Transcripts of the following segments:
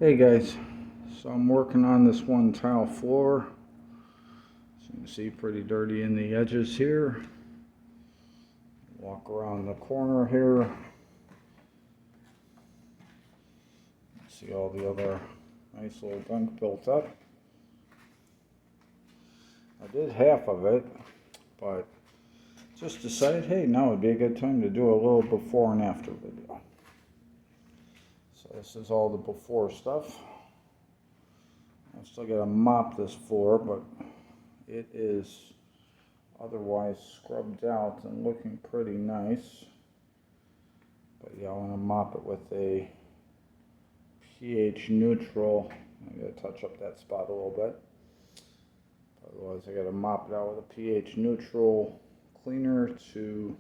Hey guys, so I'm working on this one tile floor. As you can see, pretty dirty in the edges here. Walk around the corner here. See all the other nice little gunk built up. I did half of it, but just decided, hey, now would be a good time to do a little before and after video. So this is all the before stuff. I still got to mop this floor, but it is otherwise scrubbed out and looking pretty nice. But yeah, I want to mop it with a pH neutral. I got to touch up that spot a little bit. Otherwise, I got to mop it out with a pH neutral cleaner to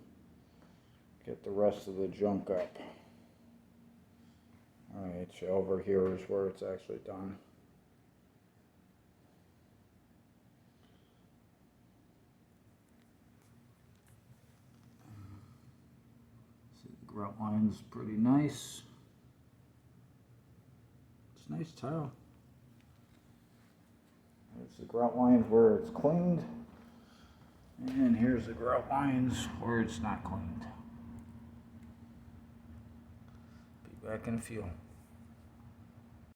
get the rest of the junk up. Alright, so over here is where it's actually done. See, the grout line's pretty nice. It's a nice tile. There's the grout lines where it's cleaned. And here's the grout lines where it's not cleaned. Be back in a few.